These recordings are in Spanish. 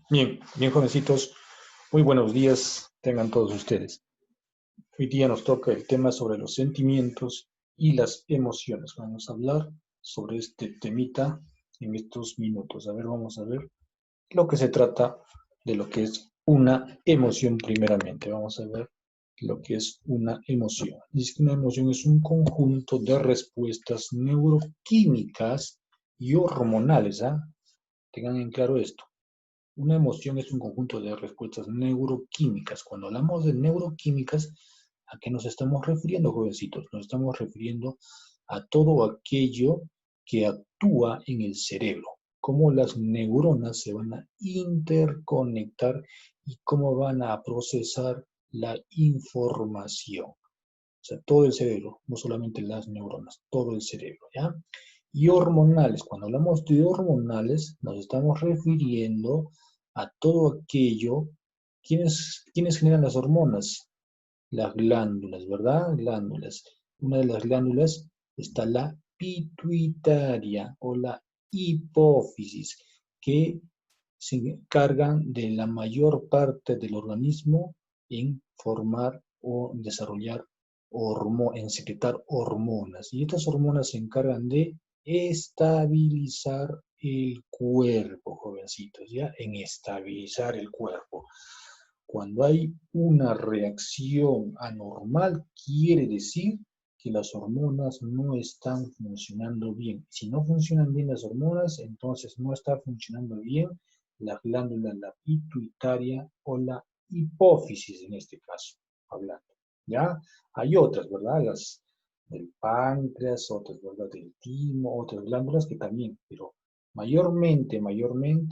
Bien, bien jovencitos, muy buenos días tengan todos ustedes. Hoy día nos toca el tema sobre los sentimientos y las emociones. Vamos a hablar sobre este temita en estos minutos. A ver, vamos a ver lo que se trata de lo que es una emoción primeramente. Vamos a ver lo que es una emoción. Dice que una emoción es un conjunto de respuestas neuroquímicas y hormonales, ¿ah? Tengan en claro esto. Una emoción es un conjunto de respuestas neuroquímicas. Cuando hablamos de neuroquímicas, ¿a qué nos estamos refiriendo, jovencitos? Nos estamos refiriendo a todo aquello que actúa en el cerebro, cómo las neuronas se van a interconectar y cómo van a procesar la información. O sea, todo el cerebro, no solamente las neuronas, todo el cerebro, ¿ya? Y hormonales, cuando hablamos de hormonales, nos estamos refiriendo a todo aquello. ¿Quiénes generan las hormonas? Las glándulas, ¿verdad? Glándulas. Una de las glándulas está la pituitaria o la hipófisis, que se encargan de la mayor parte del organismo en formar o desarrollar en secretar hormonas. Y estas hormonas se encargan de estabilizar el cuerpo, jovencitos, ¿ya? En estabilizar el cuerpo. Cuando hay una reacción anormal, quiere decir que las hormonas no están funcionando bien. Si no funcionan bien las hormonas, entonces no está funcionando bien la glándula, la pituitaria o la hipófisis en este caso, hablando. ¿Ya? Hay otras, ¿verdad? Las del páncreas, otras, ¿verdad? Del timo, otras glándulas que también, pero mayormente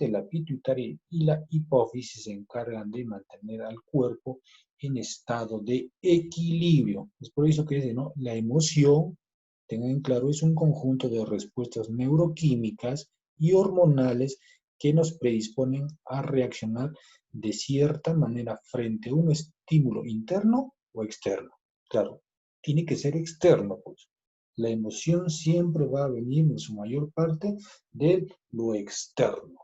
la pituitaria y la hipófisis se encargan de mantener al cuerpo en estado de equilibrio. Es por eso que dice, ¿no? La emoción, tengan en claro, es un conjunto de respuestas neuroquímicas y hormonales que nos predisponen a reaccionar de cierta manera frente a un estímulo interno o externo. Claro, tiene que ser externo, pues. La emoción siempre va a venir en su mayor parte de lo externo,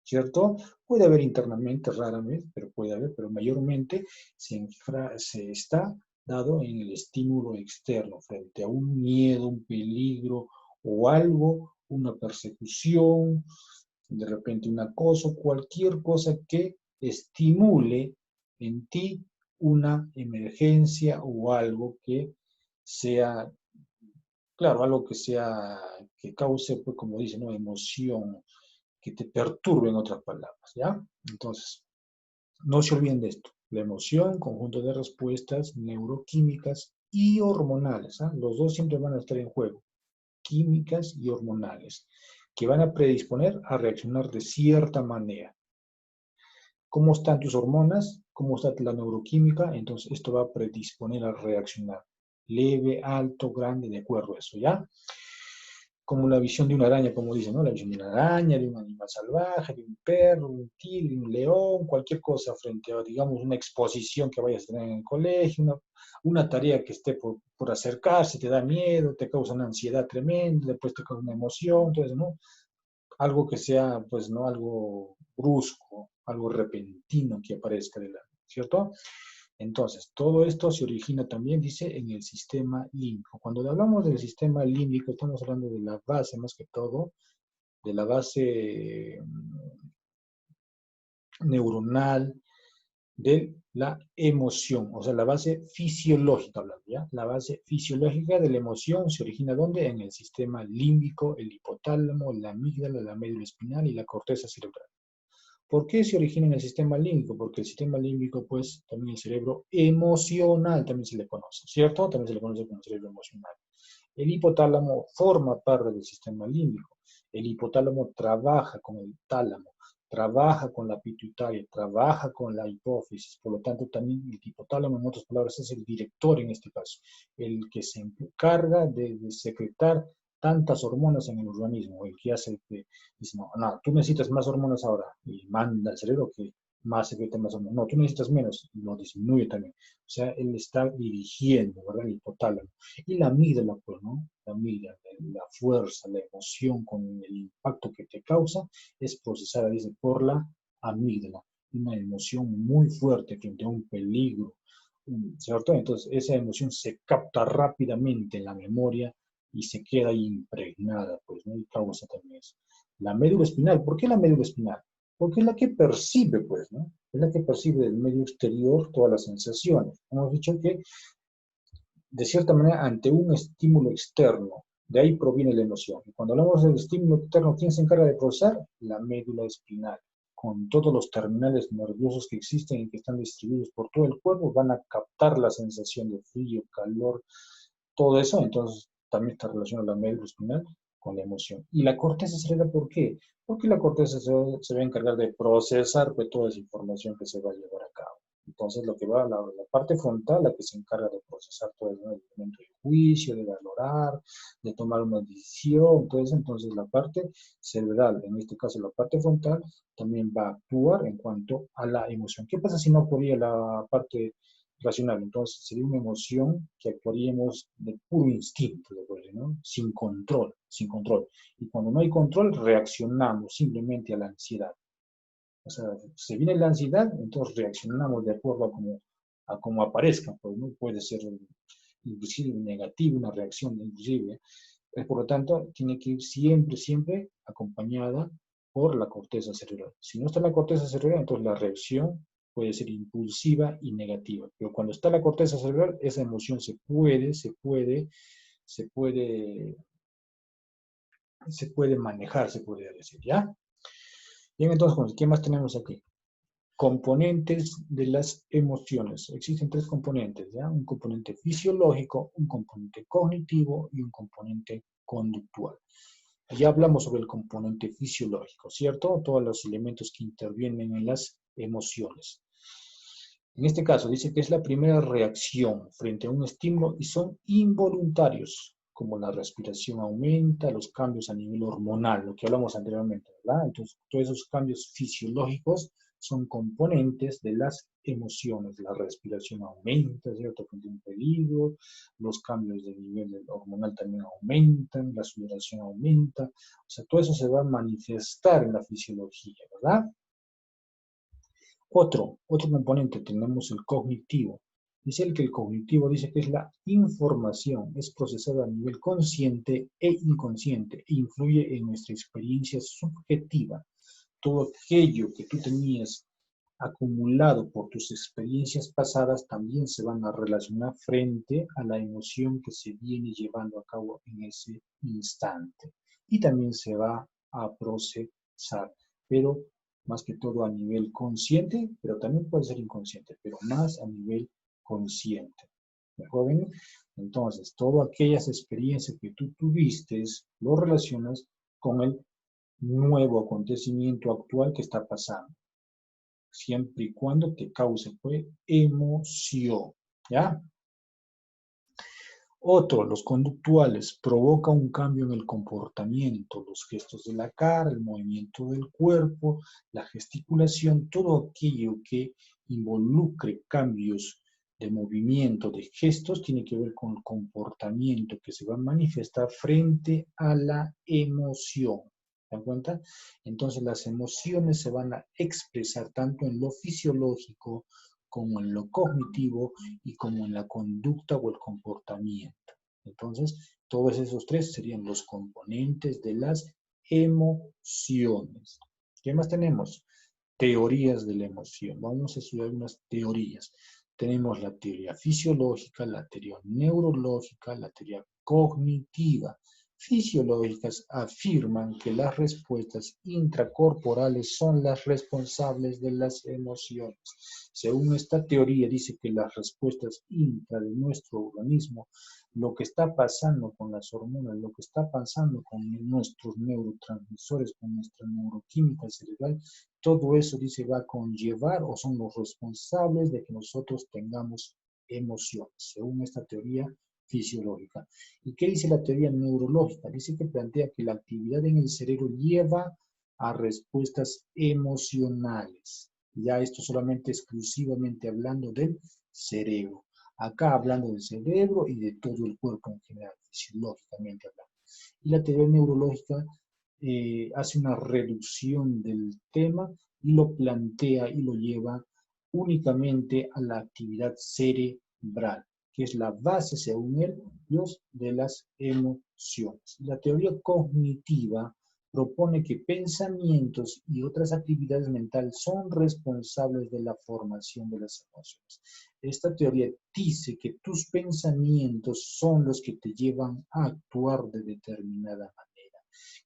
¿cierto? Puede haber internamente, raramente, pero puede haber, pero mayormente se está dado en el estímulo externo, frente a un miedo, un peligro o algo, una persecución, de repente un acoso, cualquier cosa que estimule en ti una emergencia o algo que sea, claro, algo que sea, que cause, pues como dice, ¿no? Emoción, que te perturbe en otras palabras, ¿ya? Entonces, no se olviden de esto. La emoción, conjunto de respuestas neuroquímicas y hormonales, ¿ah? Los dos siempre van a estar en juego, químicas y hormonales, que van a predisponer a reaccionar de cierta manera. ¿Cómo están tus hormonas? ¿Cómo está la neuroquímica? Entonces, esto va a predisponer a reaccionar. Leve, alto, grande, de acuerdo a eso, ¿ya? Como la visión de una araña, como dicen, ¿no? La visión de una araña, de un animal salvaje, de un perro, de un tigre, de un león, cualquier cosa frente a, digamos, una exposición que vayas a tener en el colegio, una tarea que esté por acercarse, te da miedo, te causa una ansiedad tremenda, después te causa una emoción, entonces, ¿no? Algo que sea, pues, no algo brusco, algo repentino que aparezca de la, ¿cierto? Entonces, todo esto se origina también, dice, en el sistema límbico. Cuando hablamos del sistema límbico, estamos hablando de la base, más que todo, de la base neuronal de la emoción, o sea, la base fisiológica, hablando, ¿ya? La base fisiológica de la emoción se origina ¿dónde? En el sistema límbico, el hipotálamo, la amígdala, la médula espinal y la corteza cerebral. ¿Por qué se origina en el sistema límbico? Porque el sistema límbico, pues, también el cerebro emocional también se le conoce, ¿cierto? También se le conoce como cerebro emocional. El hipotálamo forma parte del sistema límbico. El hipotálamo trabaja con el tálamo, trabaja con la pituitaria, trabaja con la hipófisis. Por lo tanto, también el hipotálamo, en otras palabras, es el director en este caso, el que se encarga de secretar tantas hormonas en el organismo, el que hace que dice, no, no, tú necesitas más hormonas ahora, y manda al cerebro que más secreta más hormonas. No, tú necesitas menos, y lo disminuye también. O sea, él está dirigiendo, ¿verdad? El hipotálamo. Y la amígdala, pues, ¿no? La amígdala, la fuerza, la emoción con el impacto que te causa, es procesada, dice, por la amígdala, una emoción muy fuerte frente a un peligro, ¿cierto? Entonces esa emoción se capta rápidamente en la memoria y se queda impregnada, pues, ¿no? Y causa también eso. La médula espinal, ¿por qué la médula espinal? Porque es la que percibe, pues, ¿no? Es la que percibe del medio exterior todas las sensaciones. Hemos dicho que, de cierta manera, ante un estímulo externo, de ahí proviene la emoción. Y cuando hablamos del estímulo externo, ¿quién se encarga de procesar? La médula espinal. Con todos los terminales nerviosos que existen y que están distribuidos por todo el cuerpo, van a captar la sensación de frío, calor, todo eso. Entonces, también está relacionada la médula espinal con la emoción. ¿Y la corteza cerebral por qué? Porque la corteza se va a encargar de procesar, pues, toda esa información que se va a llevar a cabo. Entonces, lo que va a la parte frontal, la que se encarga de procesar todo el elemento de juicio, de valorar, de tomar una decisión, todo eso. Entonces, la parte cerebral, en este caso la parte frontal, también va a actuar en cuanto a la emoción. ¿Qué pasa si no actuaría la parte racional? Entonces, sería una emoción que actuaríamos de puro instinto, ¿no? Sin control, sin control. Y cuando no hay control, reaccionamos simplemente a la ansiedad. O sea, se viene la ansiedad, entonces reaccionamos de acuerdo a cómo aparezca, pues, ¿no? Puede ser inclusive negativa, una reacción inclusive. Por lo tanto, tiene que ir siempre, siempre acompañada por la corteza cerebral. Si no está la corteza cerebral, entonces la reacción puede ser impulsiva y negativa. Pero cuando está la corteza cerebral, esa emoción se puede manejar, se podría decir, ¿ya? Bien, entonces, ¿qué más tenemos aquí? Componentes de las emociones. Existen tres componentes, ¿ya? Un componente fisiológico, un componente cognitivo y un componente conductual. Ya hablamos sobre el componente fisiológico, ¿cierto? Todos los elementos que intervienen en las emociones. En este caso, dice que es la primera reacción frente a un estímulo y son involuntarios, como la respiración aumenta, los cambios a nivel hormonal, lo que hablamos anteriormente, ¿verdad? Entonces, todos esos cambios fisiológicos son componentes de las emociones. La respiración aumenta, ¿cierto? Frente a un peligro, los cambios de nivel hormonal también aumentan, la sudoración aumenta, o sea, todo eso se va a manifestar en la fisiología, ¿verdad? Otro componente tenemos el cognitivo. Dice que el cognitivo dice que es la información, es procesada a nivel consciente e inconsciente e influye en nuestra experiencia subjetiva. Todo aquello que tú tenías acumulado por tus experiencias pasadas también se van a relacionar frente a la emoción que se viene llevando a cabo en ese instante. Y también se va a procesar, pero más que todo a nivel consciente, pero también puede ser inconsciente, pero más a nivel consciente. ¿Me joven? Entonces, todas aquellas experiencias que tú tuviste, lo relacionas con el nuevo acontecimiento actual que está pasando, siempre y cuando te cause, pues, emoción, ¿ya? Otro, los conductuales, provoca un cambio en el comportamiento, los gestos de la cara, el movimiento del cuerpo, la gesticulación, todo aquello que involucre cambios de movimiento, de gestos, tiene que ver con el comportamiento que se va a manifestar frente a la emoción. ¿Se dan cuenta? Entonces las emociones se van a expresar tanto en lo fisiológico como en lo cognitivo y como en la conducta o el comportamiento. Entonces, todos esos tres serían los componentes de las emociones. ¿Qué más tenemos? Teorías de la emoción. Vamos a estudiar unas teorías. Tenemos la teoría fisiológica, la teoría neurológica, la teoría cognitiva. Fisiológicas afirman que las respuestas intracorporales son las responsables de las emociones. Según esta teoría, dice que las respuestas intra de nuestro organismo, lo que está pasando con las hormonas, lo que está pasando con nuestros neurotransmisores, con nuestra neuroquímica cerebral, todo eso, dice, va a conllevar o son los responsables de que nosotros tengamos emociones, según esta teoría fisiológica. ¿Y qué dice la teoría neurológica? Dice que plantea que la actividad en el cerebro lleva a respuestas emocionales. Ya esto solamente exclusivamente hablando del cerebro. Acá hablando del cerebro y de todo el cuerpo en general, fisiológicamente hablando. Y la teoría neurológica hace una reducción del tema y lo plantea y lo lleva únicamente a la actividad cerebral, que es la base, según él, de las emociones. La teoría cognitiva propone que pensamientos y otras actividades mentales son responsables de la formación de las emociones. Esta teoría dice que tus pensamientos son los que te llevan a actuar de determinada manera.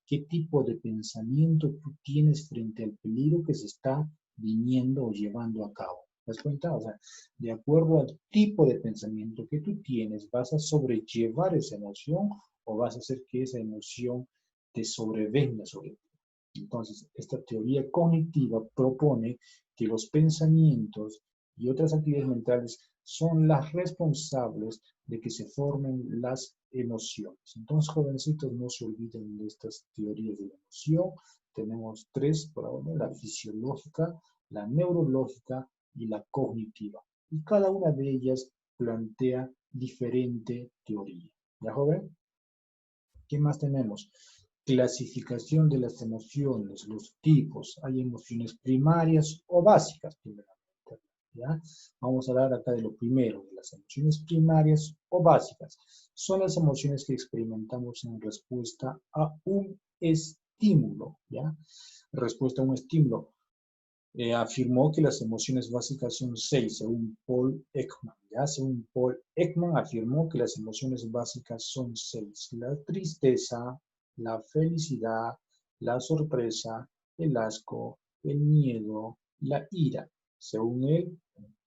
¿Qué tipo de pensamiento tú tienes frente al peligro que se está viniendo o llevando a cabo? ¿Te das cuenta? O sea, de acuerdo al tipo de pensamiento que tú tienes, vas a sobrellevar esa emoción o vas a hacer que esa emoción te sobrevenga sobre ti. Entonces, esta teoría cognitiva propone que los pensamientos y otras actividades mentales son las responsables de que se formen las emociones. Entonces, jovencitos, no se olviden de estas teorías de la emoción. Tenemos tres por ahora: la fisiológica, la neurológica y la cognitiva. Y cada una de ellas plantea diferente teoría. ¿Ya, joven? ¿Qué más tenemos? Clasificación de las emociones, los tipos. Hay emociones primarias o básicas, primeramente. ¿Ya? Vamos a hablar acá de lo primero, de las emociones primarias o básicas. Son las emociones que experimentamos en respuesta a un estímulo. ¿Ya? Respuesta a un estímulo. Afirmó que las emociones básicas son 6, según Paul Ekman. ¿Ya? Según Paul Ekman afirmó que las emociones básicas son 6. La tristeza, la felicidad, la sorpresa, el asco, el miedo, la ira. Según él,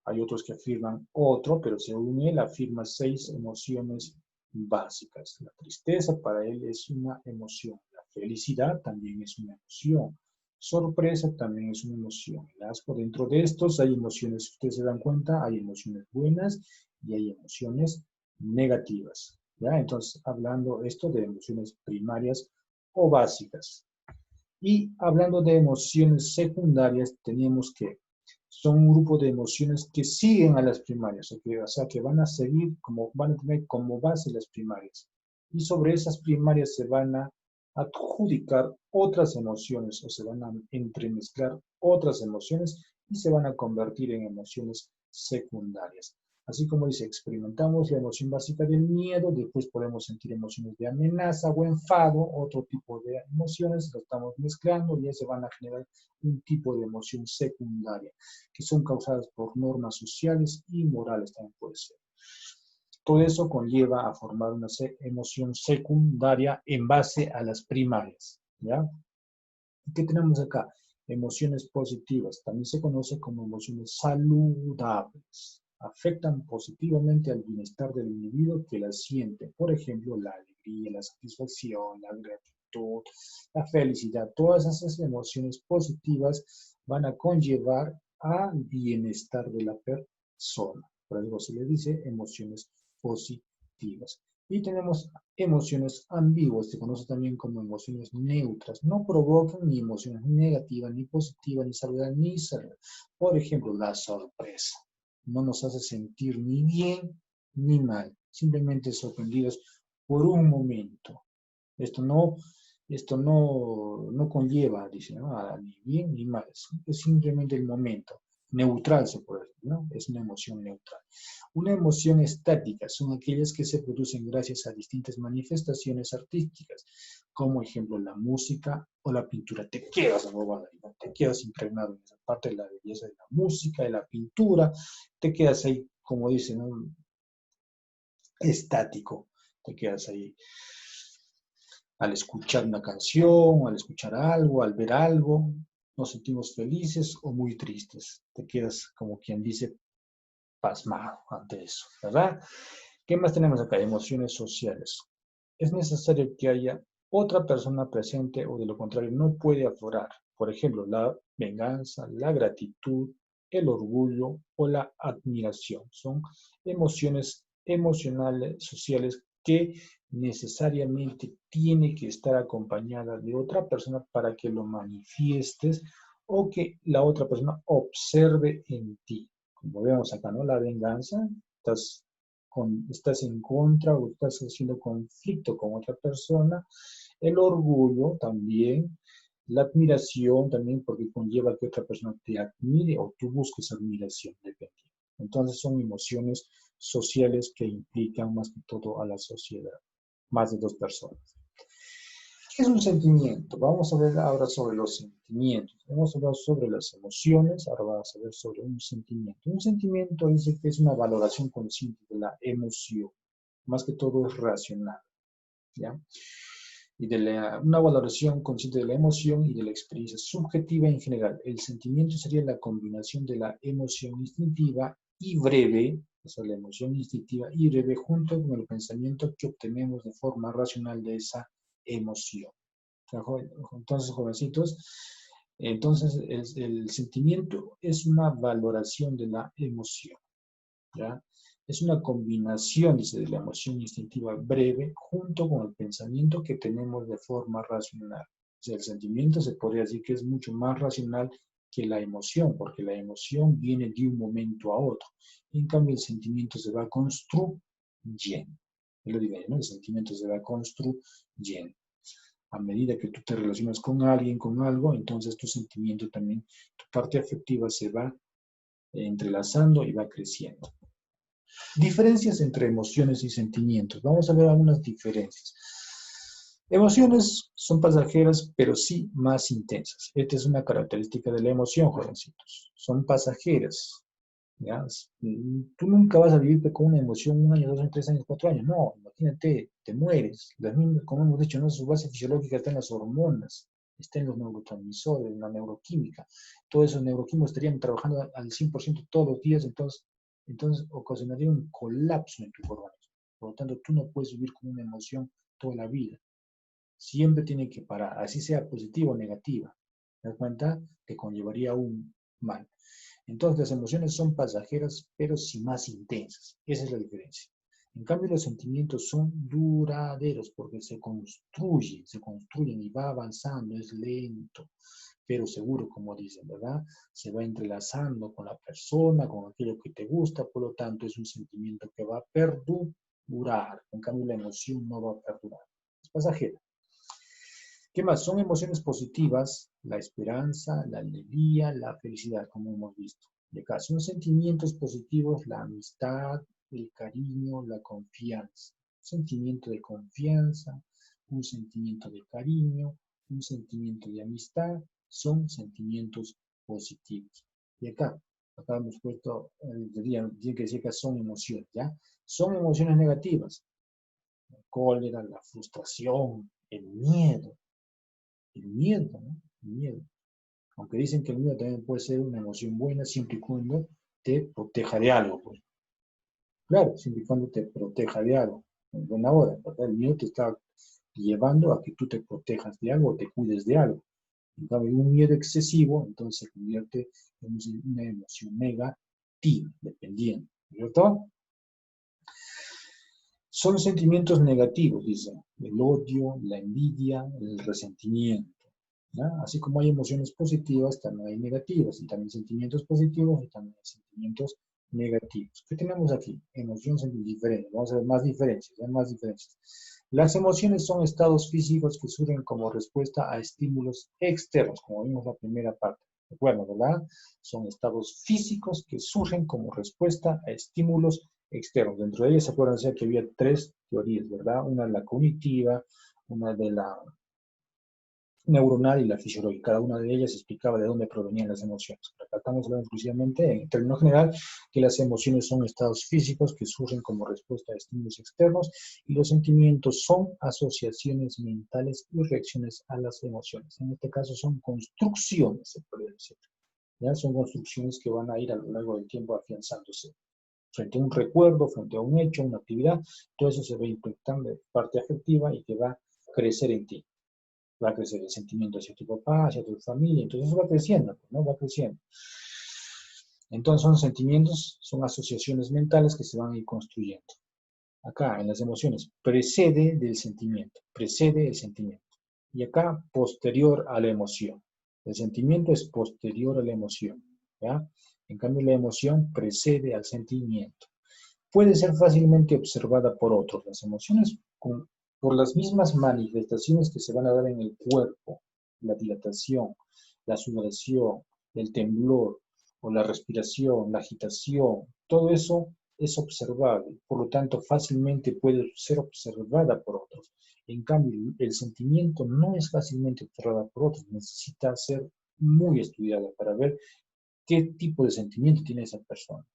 hay otros que afirman otro, pero según él afirma 6 emociones básicas. La tristeza para él es una emoción. La felicidad también es una emoción. Sorpresa también es una emoción. El asco, dentro de estos hay emociones, si ustedes se dan cuenta, hay emociones buenas y hay emociones negativas. ¿Ya? Entonces, hablando esto de emociones primarias o básicas. Y hablando de emociones secundarias, teníamos que son un grupo de emociones que siguen a las primarias, o sea, que van a seguir, van a tener como base las primarias. Y sobre esas primarias se van a adjudicar otras emociones, o se van a entremezclar otras emociones y se van a convertir en emociones secundarias. Así como dice, experimentamos la emoción básica del miedo, después podemos sentir emociones de amenaza o enfado, otro tipo de emociones, lo estamos mezclando y ya se van a generar un tipo de emoción secundaria, que son causadas por normas sociales y morales también puede ser. Todo eso conlleva a formar una emoción secundaria en base a las primarias, ¿ya? ¿Qué tenemos acá? Emociones positivas, también se conoce como emociones saludables. Afectan positivamente al bienestar del individuo que las siente. Por ejemplo, la alegría, la satisfacción, la gratitud, la felicidad. Todas esas emociones positivas van a conllevar al bienestar de la persona. Por eso se le dice emociones positivas. Y tenemos emociones ambiguas, se conoce también como emociones neutras. No provocan ni emociones negativas, ni positivas, ni saludables, ni saludables. Por ejemplo, la sorpresa. No nos hace sentir ni bien ni mal. Simplemente sorprendidos por un momento. Esto no conlleva, dice, ¿no? Ni bien ni mal. Es simplemente el momento. Neutral se puede decir, ¿no? Es una emoción neutral. Una emoción estática son aquellas que se producen gracias a distintas manifestaciones artísticas, como ejemplo la música o la pintura. Te quedas embobado, te quedas impregnado en esa parte de la belleza de la música, de la pintura, te quedas ahí, como dicen, ¿no? Estático, te quedas ahí al escuchar una canción, al escuchar algo, al ver algo, nos sentimos felices o muy tristes. Te quedas como quien dice pasmado ante eso, ¿verdad? ¿Qué más tenemos acá? Emociones sociales. Es necesario que haya otra persona presente o de lo contrario no puede aflorar. Por ejemplo, la venganza, la gratitud, el orgullo o la admiración. Son emociones emocionales, sociales que necesariamente tiene que estar acompañada de otra persona para que lo manifiestes o que la otra persona observe en ti. Como vemos acá, ¿no? La venganza, estás en contra o estás haciendo conflicto con otra persona. El orgullo también, La admiración también porque conlleva que otra persona te admire o tú busques admiración, dependiendo. Entonces son emociones sociales que implican más que todo a la sociedad, más de dos personas. ¿Qué es un sentimiento? Vamos a ver ahora sobre los sentimientos. Hemos hablado sobre las emociones, ahora vamos a ver sobre un sentimiento. Un sentimiento dice que es una valoración consciente de la emoción, más que todo es racional, ¿ya? Y de una valoración consciente de la emoción y de la experiencia subjetiva en general. El sentimiento sería la combinación de la emoción instintiva y breve, o sea, la emoción instintiva y breve, junto con el pensamiento que obtenemos de forma racional de esa emoción. Entonces, jovencitos, entonces el sentimiento es una valoración de la emoción, ¿ya? Es una combinación, dice, de la emoción instintiva breve junto con el pensamiento que tenemos de forma racional. O sea, el sentimiento se podría decir que es mucho más racional que la emoción, porque la emoción viene de un momento a otro. En cambio, el sentimiento se va construyendo. Yo lo digo, ¿no? El sentimiento se va construyendo. A medida que tú te relacionas con alguien, con algo, entonces tu sentimiento también, tu parte afectiva se va entrelazando y va creciendo. Diferencias entre emociones y sentimientos. Vamos a ver algunas diferencias. Emociones son pasajeras, pero sí más intensas. Esta es una característica de la emoción, jovencitos. Son pasajeras. ¿Ya? Tú nunca vas a vivir con una emoción 1 año, 2 años, 3 años, 4 años. No, imagínate, te mueres. Como hemos dicho, ¿no? Su base fisiológica está en las hormonas, está en los neurotransmisores, en la neuroquímica. Todos esos neuroquímicos estarían trabajando al 100% todos los días, entonces ocasionaría un colapso en tu organismo. Por lo tanto, tú no puedes vivir con una emoción toda la vida. Siempre tiene que parar, así sea positiva o negativa. ¿Te das cuenta? Te conllevaría un mal. Entonces, las emociones son pasajeras, pero sí más intensas. Esa es la diferencia. En cambio, los sentimientos son duraderos porque se construyen y va avanzando, es lento, pero seguro, como dicen, ¿verdad? Se va entrelazando con la persona, con aquello que te gusta, por lo tanto, es un sentimiento que va a perdurar. En cambio, la emoción no va a perdurar. Es pasajera. ¿Qué más? Son emociones positivas, la esperanza, la alegría, la felicidad, como hemos visto. De acá son sentimientos positivos, la amistad, el cariño, la confianza. Sentimiento de confianza, un sentimiento de cariño, un sentimiento de amistad, son sentimientos positivos. Y acá hemos puesto, tiene que decir que son emociones, ¿ya? Son emociones negativas, la cólera, la frustración, el miedo. El miedo, ¿no? El miedo. Aunque dicen que el miedo también puede ser una emoción buena siempre y cuando te proteja de algo, pues. Claro, siempre y cuando te proteja de algo. En buena hora, ¿verdad? El miedo te está llevando a que tú te protejas de algo o te cuides de algo. En cambio, un miedo excesivo, entonces se convierte en una emoción negativa, dependiendo, ¿cierto? Son sentimientos negativos, dice, el odio, la envidia, el resentimiento. ¿Ya? Así como hay emociones positivas, también hay negativas, y también sentimientos positivos y también sentimientos negativos. ¿Qué tenemos aquí? Emociones diferentes. Vamos a ver más diferencias, más diferencias. Las emociones son estados físicos que surgen como respuesta a estímulos externos, como vimos en la primera parte. Recuerden, ¿verdad? Son estados físicos que surgen como respuesta a estímulos externos. Dentro de ellas, se acuerdan que había 3 teorías, ¿verdad? Una de la cognitiva, una de la neuronal y la fisiológica. Cada una de ellas explicaba de dónde provenían las emociones. Pero acá estamos hablando exclusivamente, en términos general, que las emociones son estados físicos que surgen como respuesta a estímulos externos y los sentimientos son asociaciones mentales y reacciones a las emociones. En este caso son construcciones, se puede decir. ¿Ya? Son construcciones que van a ir a lo largo del tiempo afianzándose. Frente a un recuerdo, frente a un hecho, una actividad, todo eso se va impactando de parte afectiva y que va a crecer en ti. Va a crecer el sentimiento hacia tu papá, hacia tu familia, entonces eso va creciendo, ¿no? Va creciendo. Entonces son sentimientos, son asociaciones mentales que se van a ir construyendo. Acá, en las emociones, precede del sentimiento, precede el sentimiento. Y acá, posterior a la emoción. El sentimiento es posterior a la emoción, ¿ya? En cambio, la emoción precede al sentimiento. Puede ser fácilmente observada por otros. Las emociones, por las mismas manifestaciones que se van a dar en el cuerpo, la dilatación, la sudoración, el temblor o la respiración, la agitación, todo eso es observable, por lo tanto fácilmente puede ser observada por otros. En cambio, el sentimiento no es fácilmente observado por otros, necesita ser muy estudiada para ver qué tipo de sentimiento tiene esa persona.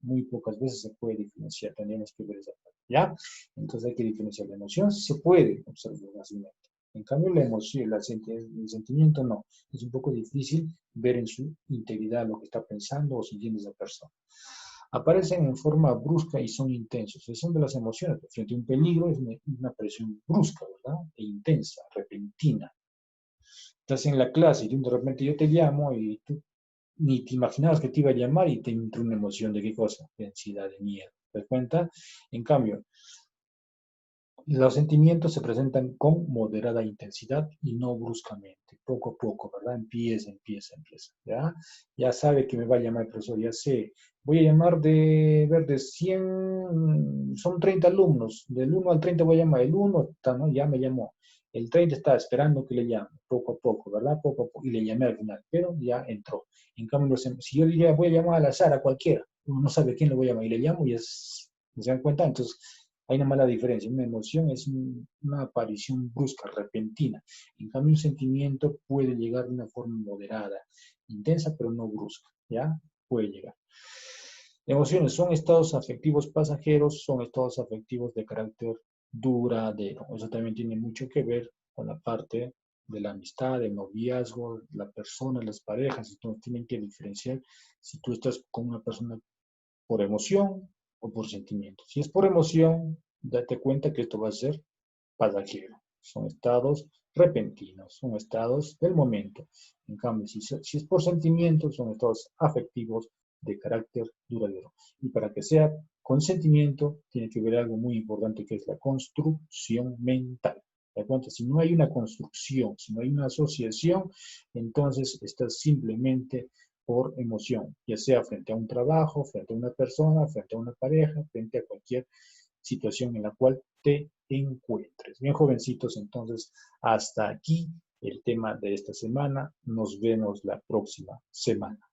Muy pocas veces se puede diferenciar, tenemos que ver esa parte, ¿ya? Entonces hay que diferenciar la emoción, si se puede observar fácilmente. En cambio, la emoción, el sentimiento no. Es un poco difícil ver en su integridad lo que está pensando o sintiendo esa persona. Aparecen en forma brusca y son intensos. Son de las emociones. Frente a un peligro es una presión brusca, ¿verdad? E intensa, repentina. Estás en la clase y de repente yo te llamo y tú ni te imaginabas que te iba a llamar y te entró una emoción de qué cosa, de ansiedad, de miedo. ¿Te das cuenta? En cambio, los sentimientos se presentan con moderada intensidad y no bruscamente, poco a poco, ¿verdad? Empieza, ¿ya? Ya sabe que me va a llamar el profesor, ya sé. Voy a llamar de 100, son 30 alumnos, del 1 al 30 voy a llamar, el 1 ¿no? Ya me llamó. El 30 está esperando que le llame, poco a poco, ¿verdad? Poco a poco, y le llamé al final, pero ya entró. En cambio, si yo diría, voy a llamar al azar a cualquiera, uno no sabe quién le voy a llamar, y le llamo y ¿se dan cuenta? Entonces, hay una mala diferencia. Una emoción es una aparición brusca, repentina. En cambio, un sentimiento puede llegar de una forma moderada, intensa, pero no brusca, ¿ya? Puede llegar. Emociones son estados afectivos pasajeros, son estados afectivos de carácter duradero. Eso también tiene mucho que ver con la parte de la amistad, el noviazgo, la persona, las parejas. Entonces tienen que diferenciar si tú estás con una persona por emoción o por sentimiento. Si es por emoción, date cuenta que esto va a ser pasajero. Son estados repentinos, son estados del momento. En cambio, si es por sentimiento, son estados afectivos de carácter duradero. Y para que sea con sentimiento, tiene que ver algo muy importante que es la construcción mental. ¿Te das cuenta? Si no hay una construcción, si no hay una asociación, entonces estás simplemente por emoción, ya sea frente a un trabajo, frente a una persona, frente a una pareja, frente a cualquier situación en la cual te encuentres. Bien, jovencitos, entonces hasta aquí el tema de esta semana. Nos vemos la próxima semana.